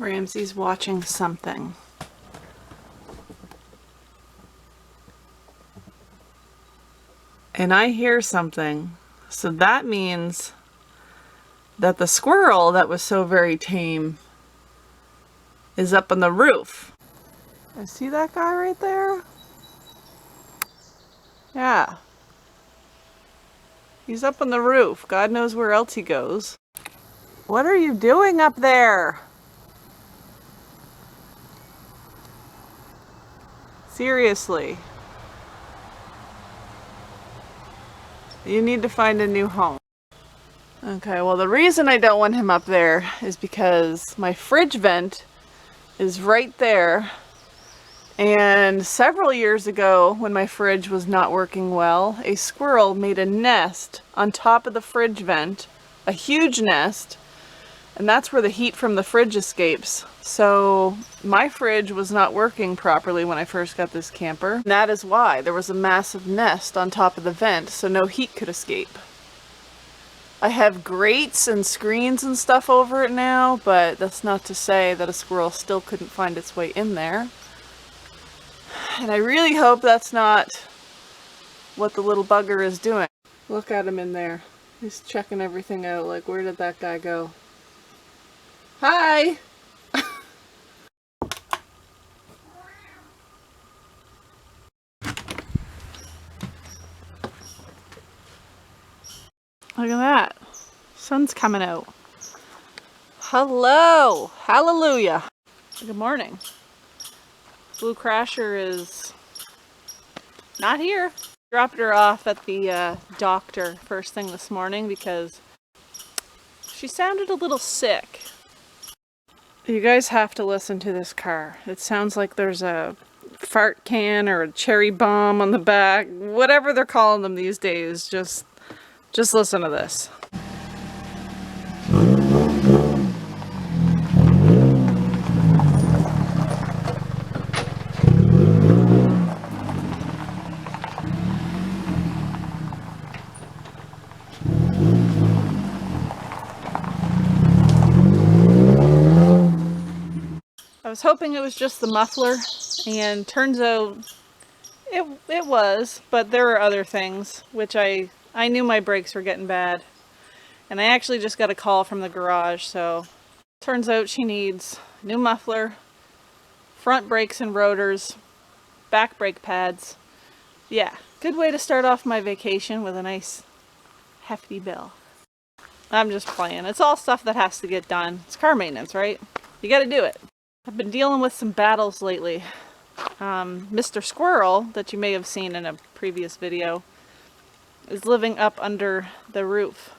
Ramsey's watching something. And I hear something. So that means that the squirrel that was so very tame is up on the roof. I see that guy right there? Yeah. He's up on the roof. God knows where else he goes. What are you doing up there? Seriously. You need to find a new home. Okay, well the reason I don't want him up there is because my fridge vent is right there. And several years ago, when my fridge was not working well, a squirrel made a nest on top of the fridge vent, a huge nest, and that's where the heat from the fridge escapes. So my fridge was not working properly when I first got this camper. And that is why there was a massive nest on top of the vent, so no heat could escape. I have grates and screens and stuff over it now, but that's not to say that a squirrel still couldn't find its way in there. And I really hope that's not what the little bugger is doing. Look at him in there. He's checking everything out, like, where did that guy go? Hi! Look at that. Sun's coming out. Hello! Hallelujah! Good morning. Blue Crasher is not here. Dropped her off at the doctor first thing this morning because she sounded a little sick. You guys have to listen to this car. It sounds like there's a fart can or a cherry bomb on the back. Whatever they're calling them these days. Just listen to this. I was hoping it was just the muffler, and turns out it was, but there were other things, which I knew my brakes were getting bad. And I actually just got a call from the garage, so turns out she needs new muffler, front brakes and rotors, back brake pads. Yeah, good way to start off my vacation with a nice hefty bill. I'm just playing. It's all stuff that has to get done. It's car maintenance, right? You gotta do it. I've been dealing with some battles lately. Mr. Squirrel, that you may have seen in a previous video, is living up under the roof.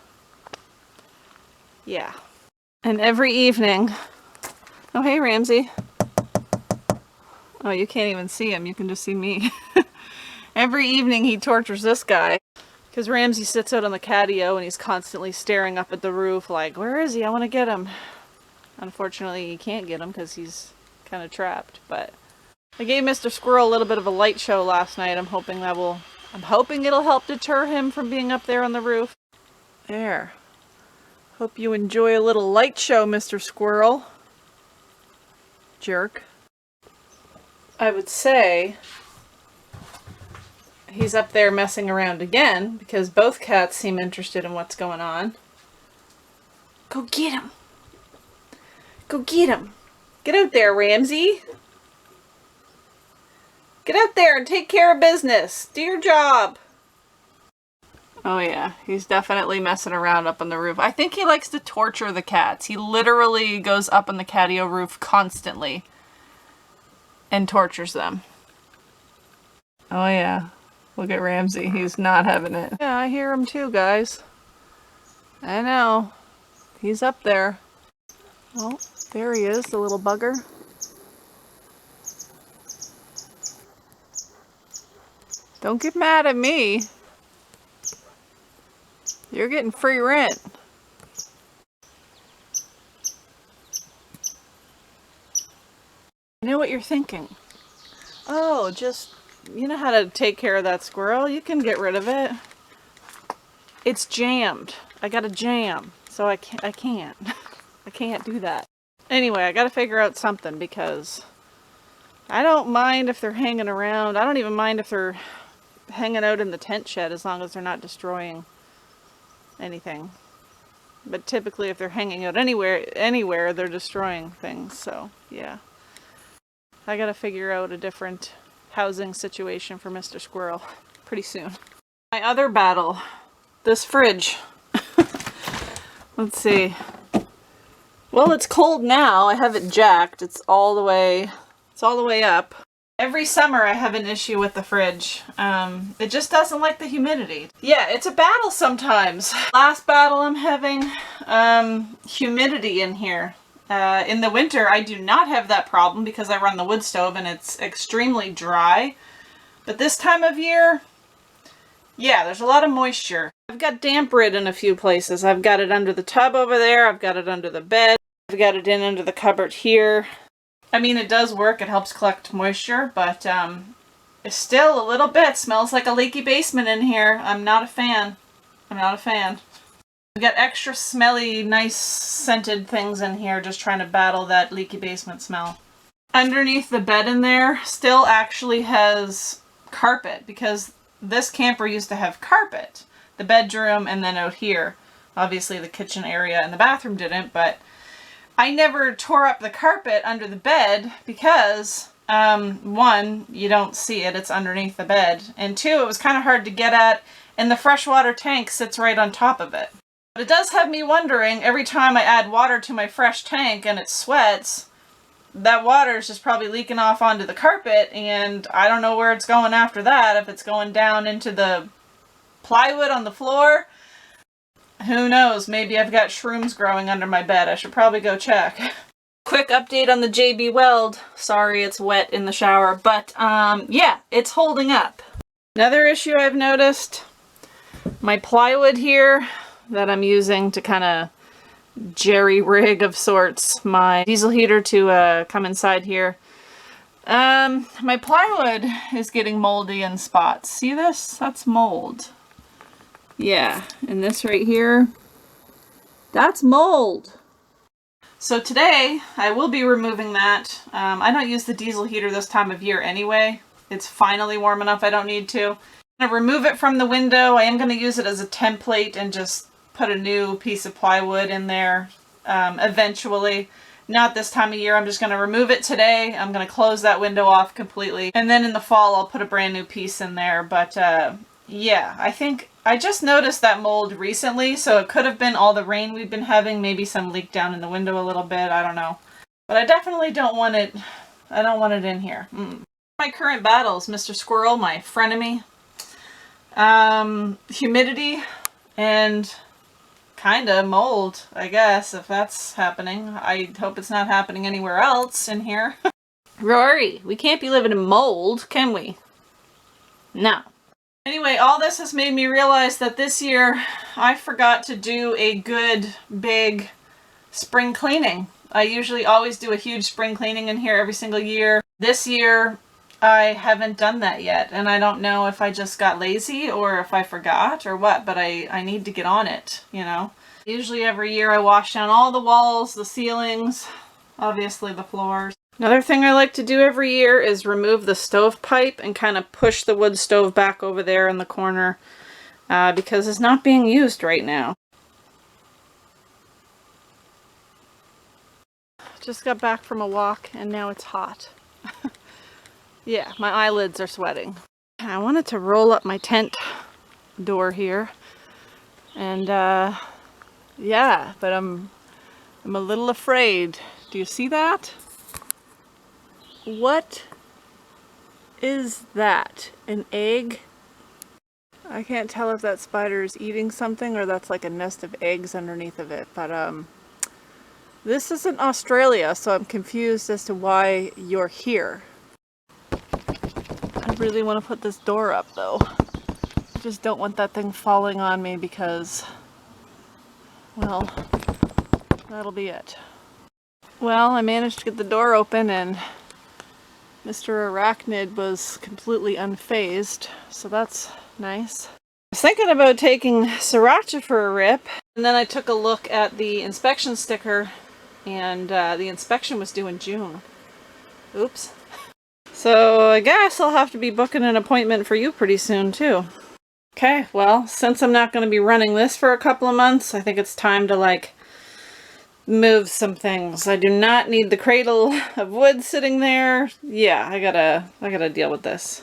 Yeah. And every evening... Oh, hey, Ramsey. Oh, you can't even see him. You can just see me. Every evening he tortures this guy. Because Ramsey sits out on the catio and he's constantly staring up at the roof like, where is he? I want to get him. Unfortunately, you can't get him because he's kind of trapped. But I gave Mr. Squirrel a little bit of a light show last night. I'm hoping it'll help deter him from being up there on the roof. There. Hope you enjoy a little light show, Mr. Squirrel. Jerk. I would say he's up there messing around again because both cats seem interested in what's going on. Go get him. Go get him. Get out there, Ramsey. Get out there and take care of business. Do your job. Oh yeah, he's definitely messing around up on the roof. I think he likes to torture the cats. He literally goes up on the catio roof constantly and tortures them. Oh yeah, look at Ramsey. He's not having it. Yeah, I hear him too, guys. I know. He's up there. Oh, there he is, the little bugger. Don't get mad at me. You're getting free rent. I know what you're thinking. Oh, you know how to take care of that squirrel? You can get rid of it. It's jammed. I got a jam, so I can't. I can't do that. Anyway, I gotta figure out something because I don't mind if they're hanging around. I don't even mind if they're hanging out in the tent shed as long as they're not destroying anything. But typically if they're hanging out anywhere, they're destroying things. So, yeah. I gotta figure out a different housing situation for Mr. Squirrel pretty soon. My other battle, this fridge. Let's see. Well, it's cold now. I have it jacked. It's all the way up. Every summer I have an issue with the fridge. It just doesn't like the humidity. Yeah, it's a battle sometimes. Last battle I'm having, humidity in here. In the winter I do not have that problem because I run the wood stove and it's extremely dry. But this time of year, yeah, there's a lot of moisture. I've got damp rid in a few places. I've got it under the tub over there. I've got it under the bed. I've got it in under the cupboard here. I mean, it does work. It helps collect moisture, but it's still a little bit. Smells like a leaky basement in here. I'm not a fan. I'm not a fan. I've got extra smelly, nice scented things in here just trying to battle that leaky basement smell. Underneath the bed in there still actually has carpet because this camper used to have carpet. The bedroom and then out here. Obviously the kitchen area and the bathroom didn't, but I never tore up the carpet under the bed because, one, you don't see it, it's underneath the bed, and two, it was kind of hard to get at, and the freshwater tank sits right on top of it. But it does have me wondering, every time I add water to my fresh tank and it sweats, that water is just probably leaking off onto the carpet, and I don't know where it's going after that, if it's going down into the plywood on the floor. Who knows? Maybe I've got shrooms growing under my bed. I should probably go check. Quick update on the JB Weld. Sorry it's wet in the shower, but yeah, it's holding up. Another issue I've noticed, my plywood here that I'm using to kind of jerry-rig of sorts my diesel heater to come inside here. My plywood is getting moldy in spots. See this? That's mold. Yeah, and this right here, that's mold. So today, I will be removing that. I don't use the diesel heater this time of year anyway. It's finally warm enough I don't need to. I'm going to remove it from the window. I am going to use it as a template and just put a new piece of plywood in there eventually. Not this time of year. I'm just going to remove it today. I'm going to close that window off completely. And then in the fall, I'll put a brand new piece in there. But yeah, I think I just noticed that mold recently, so it could have been all the rain we've been having, maybe some leak down in the window a little bit, I don't know. But I definitely don't want it, I don't want it in here. My current battles, Mr. Squirrel, my frenemy, humidity, and kinda mold, I guess, if that's happening. I hope it's not happening anywhere else in here. Rory, we can't be living in mold, can we? No. Anyway, all this has made me realize that this year I forgot to do a good big spring cleaning. I usually always do a huge spring cleaning in here every single year. This year I haven't done that yet, and I don't know if I just got lazy or if I forgot or what, but I need to get on it, you know. Usually every year I wash down all the walls, the ceilings, obviously the floors. Another thing I like to do every year is remove the stovepipe and kind of push the wood stove back over there in the corner because it's not being used right now. Just got back from a walk and now it's hot. Yeah, my eyelids are sweating. I wanted to roll up my tent door here and yeah, but I'm a little afraid. Do you see that? What is that? An egg? I can't tell if that spider is eating something or that's like a nest of eggs underneath of it, but this isn't Australia, so I'm confused as to why you're here. I really want to put this door up though. I just don't want that thing falling on me because, well, that'll be it. Well, I managed to get the door open and Mr. Arachnid was completely unfazed, so that's nice. I was thinking about taking Sriracha for a rip, and then I took a look at the inspection sticker and the inspection was due in June. Oops. So I guess I'll have to be booking an appointment for you pretty soon too. Okay, well, since I'm not going to be running this for a couple of months, I think it's time to like move some things. I do not need the cradle of wood sitting there. Yeah, I gotta deal with this.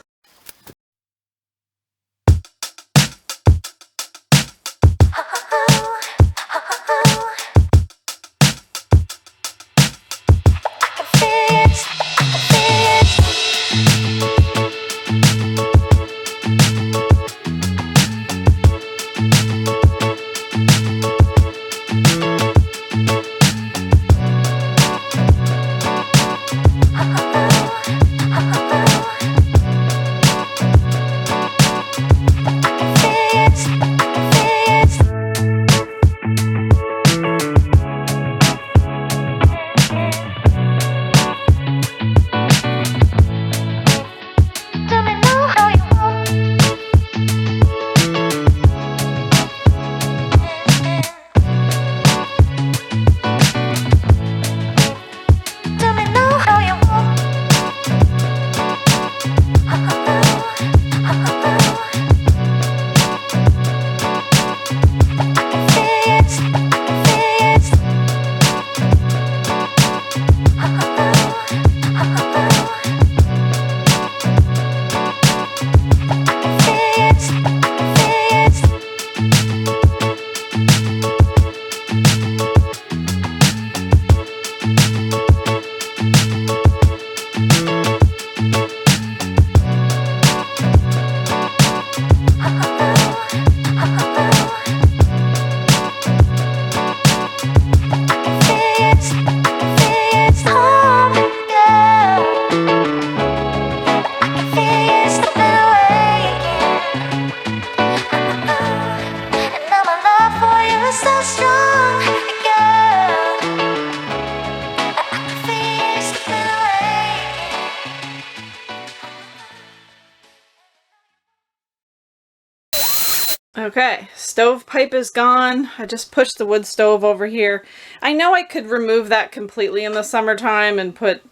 Okay, stovepipe is gone. I just pushed the wood stove over here. I know I could remove that completely in the summertime and put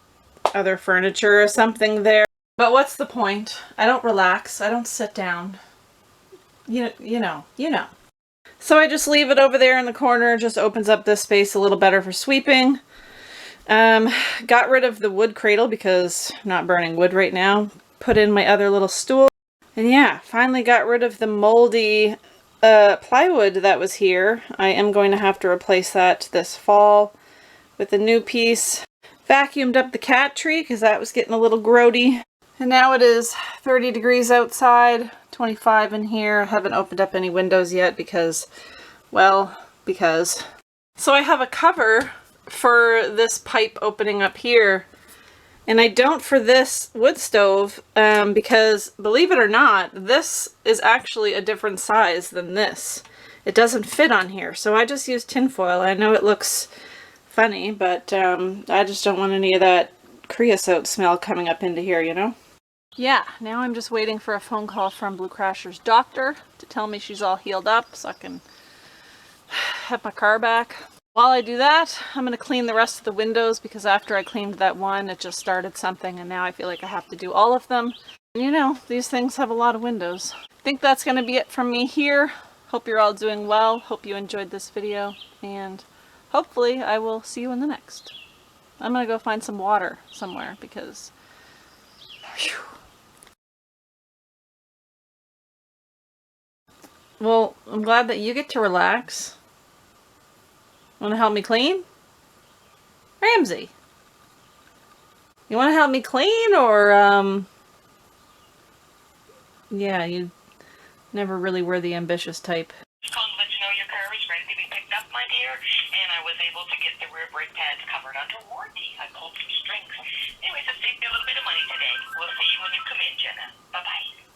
other furniture or something there. But what's the point? I don't relax. I don't sit down. You know. So I just leave it over there in the corner. It just opens up this space a little better for sweeping. Got rid of the wood cradle because I'm not burning wood right now. Put in my other little stool. And yeah, finally got rid of the moldy plywood that was here. I am going to have to replace that this fall with a new piece. Vacuumed up the cat tree because that was getting a little grody. And now it is 30 degrees outside, 25 in here. I haven't opened up any windows yet because, well, because. So I have a cover for this pipe opening up here. And I don't for this wood stove because, believe it or not, this is actually a different size than this. It doesn't fit on here, so I just use tinfoil. I know it looks funny, but I just don't want any of that creosote smell coming up into here, you know? Yeah, now I'm just waiting for a phone call from Blue Crasher's doctor to tell me she's all healed up so I can have my car back. While I do that, I'm going to clean the rest of the windows because after I cleaned that one, it just started something and now I feel like I have to do all of them. And you know, these things have a lot of windows. I think that's going to be it from me here. Hope you're all doing well. Hope you enjoyed this video and hopefully I will see you in the next. I'm going to go find some water somewhere because whew. Well, I'm glad that you get to relax. Want to help me clean? Ramsey, you want to help me clean or, yeah, you never really were the ambitious type. Just calling to let you know your car is ready to be picked up, my dear, and I was able to get the rear brake pads covered under warranty. I pulled some strings. Anyways, it saved me a little bit of money today. We'll see you when you come in, Jenna. Bye-bye.